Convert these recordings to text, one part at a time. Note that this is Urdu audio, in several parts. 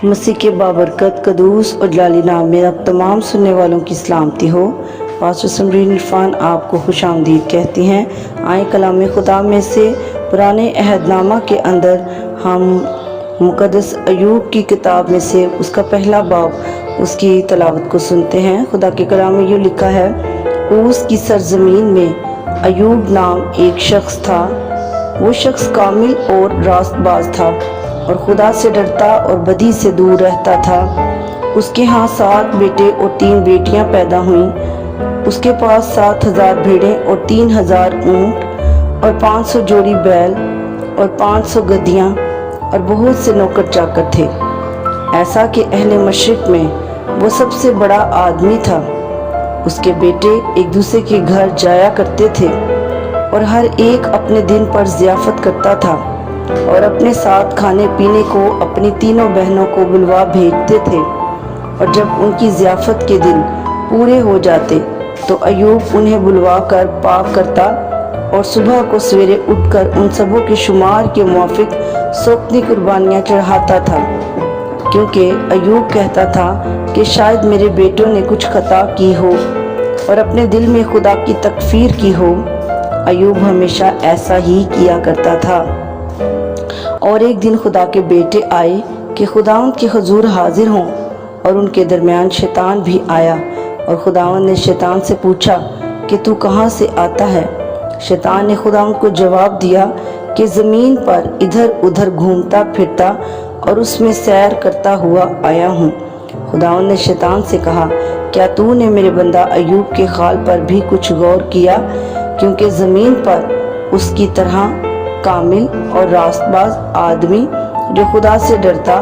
مسیح کے بابرکت قدوس اور جلالی نام میں اب تمام سننے والوں کی سلامتی ہو۔ پاسٹر سمرین عرفان آپ کو خوش آمدید کہتی ہیں۔ آئیں کلام خدا میں سے پرانے عہد نامہ کے اندر ہم مقدس ایوب کی کتاب میں سے اس کا پہلا باب اس کی تلاوت کو سنتے ہیں۔ خدا کے کلام میں یوں لکھا ہے، اوس کی سرزمین میں ایوب نام ایک شخص تھا۔ وہ شخص کامل اور راست باز تھا اور خدا سے ڈرتا اور بدی سے دور رہتا تھا۔ اس کے ہاں 7 بیٹے اور 3 بیٹیاں پیدا ہوئیں۔ اس کے پاس 7,000 بھیڑیں اور 3,000 اونٹ اور 500 جوڑی بیل اور 500 گدیاں اور بہت سے نوکر چاکر تھے، ایسا کہ اہل مشرق میں وہ سب سے بڑا آدمی تھا۔ اس کے بیٹے ایک دوسرے کے گھر جایا کرتے تھے اور ہر ایک اپنے دن پر ضیافت کرتا تھا اور اپنے ساتھ کھانے پینے کو اپنی تینوں بہنوں کو بلوا بھیجتے تھے، اور جب ان کی ضیافت کے دن پورے ہو جاتے تو ایوب انہیں بلوا کر پاک کرتا اور صبح کو سویرے اٹھ کر ان سبوں کے شمار کے موافق سوکھتی قربانیاں چڑھاتا تھا، کیونکہ ایوب کہتا تھا کہ شاید میرے بیٹوں نے کچھ خطا کی ہو اور اپنے دل میں خدا کی تکفیر کی ہو۔ ایوب ہمیشہ ایسا ہی کیا کرتا تھا۔ اور ایک دن خدا کے بیٹے آئے کہ خداوند کے حضور حاضر ہوں، اور ان کے درمیان شیطان بھی آیا، اور خداوند نے شیطان سے پوچھا کہ تو کہاں سے آتا ہے؟ شیطان نے خداوند کو جواب دیا کہ زمین پر ادھر ادھر گھومتا پھرتا اور اس میں سیر کرتا ہوا آیا ہوں۔ خداوند نے شیطان سے کہا، کیا تو نے میرے بندہ ایوب کے حال پر بھی کچھ غور کیا؟ کیونکہ زمین پر اس کی طرح کامل اور راست باز آدمی جو خدا سے ڈرتا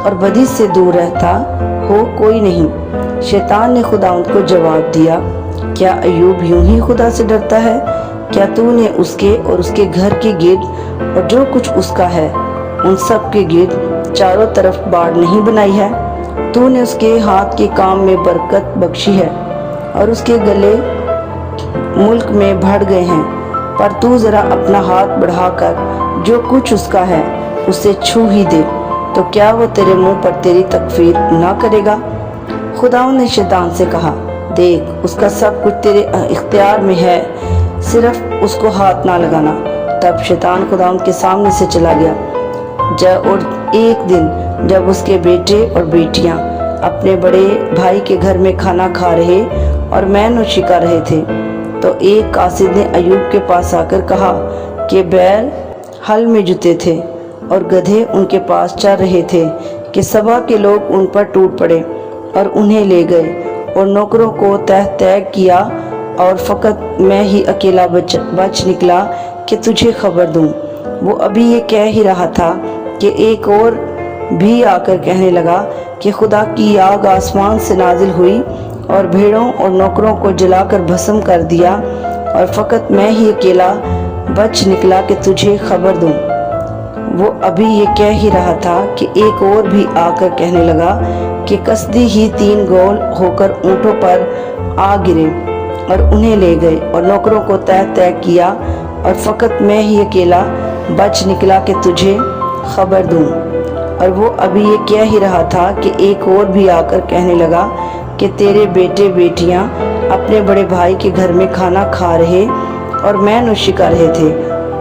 اور بدی سے دور رہتا ہو کوئی نہیں۔ شیطان نے خداوند کو جواب دیا، کیا ایوب یوں ہی خدا سے ڈرتا ہے؟ کیا تو نے اس کے اور اس کے گھر کے گرد اور جو کچھ اس کا ہے ان سب کے گرد چاروں طرف باڑ نہیں بنائی ہے؟ تو نے اس کے ہاتھ کے کام میں برکت بخشی ہے اور اس کے گلے ملک میں بڑھ گئے ہیں، پر تو ذرا اپنا ہاتھ بڑھا کر جو کچھ اس کا ہے اسے چھو ہی دے، تو کیا وہ تیرے منہ پر تیری تکفیر نہ کرے گا؟ خداوند نے شیطان سے کہا، دیکھ اس کا سب کچھ تیرے اختیار میں ہے، صرف اس کو ہاتھ نہ لگانا۔ تب شیطان خداوند کے سامنے سے چلا گیا۔ اور ایک دن جب اس کے بیٹے اور بیٹیاں اپنے بڑے بھائی کے گھر میں کھانا کھا رہے اور مے نوشی کر رہے تھے، تو ایک قاصد نے ایوب کے پاس آ کر کہا کہ بیل ہل میں جتے تھے اور گدھے ان کے پاس چر رہے تھے کہ سبا کے لوگ ان پر ٹوٹ پڑے اور انہیں لے گئے، اور نوکروں کو تہ کیا، اور فقط میں ہی اکیلا بچ نکلا کہ تجھے خبر دوں۔ وہ ابھی یہ کہہ ہی رہا تھا کہ ایک اور بھی آ کر کہنے لگا کہ خدا کی آگ آسمان سے نازل ہوئی اور بھیڑوں اور نوکروں کو جلا کر بھسم کر دیا، اور فقط میں ہی اکیلا بچ نکلا کہ تجھے خبر دوں۔ وہ ابھی یہ کہہ ہی رہا تھا کہ ایک اور بھی آ کر کہنے لگا کہ کسدی ہی 3 گول ہو کر اونٹوں پر آ گرے اور انہیں لے گئے، اور نوکروں کو تہ کیا، اور فقط میں ہی اکیلا بچ نکلا کہ تجھے خبر دوں۔ اور وہ ابھی یہ کہہ ہی رہا تھا کہ ایک اور بھی آ کر کہنے لگا کہ تیرے بیٹے بیٹیاں اپنے بڑے بھائی کے گھر میں کھانا کھا رہے اور مے نوشی کر رہے تھے،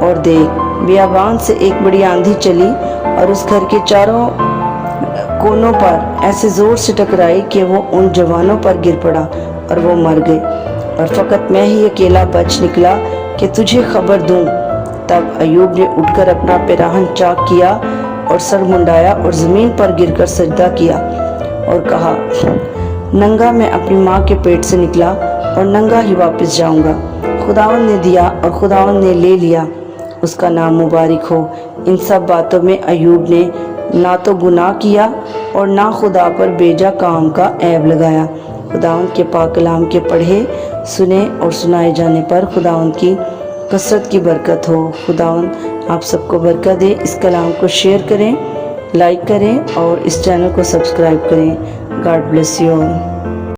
اور دیکھ بیابان سے ایک بڑی آندھی چلی اور اس گھر کے چاروں کونوں پر ایسے زور سے ٹکرائی کہ وہ ان جوانوں پر گر پڑا اور وہ مر گئے، اور فقط میں ہی اکیلا بچ نکلا کہ تجھے خبر دوں۔ تب ایوب نے اٹھ کر اپنا پیراہن چاک کیا اور سر منڈایا اور زمین پر گر کر سجدہ کیا اور کہا، ننگا میں اپنی ماں کے پیٹ سے نکلا اور ننگا ہی واپس جاؤں گا۔ خداوند نے دیا اور خداوند نے لے لیا، اس کا نام مبارک ہو۔ ان سب باتوں میں ایوب نے نہ تو گناہ کیا اور نہ خدا پر بیجا کام کا عیب لگایا۔ خداوند کے پاک کلام کے پڑھے، سنے اور سنائے جانے پر خداوند کی کثرت کی برکت ہو۔ خداوند آپ سب کو برکت دے۔ اس کلام کو شیئر کریں، لائک کریں اور اس چینل کو سبسکرائب کریں۔ God bless you all.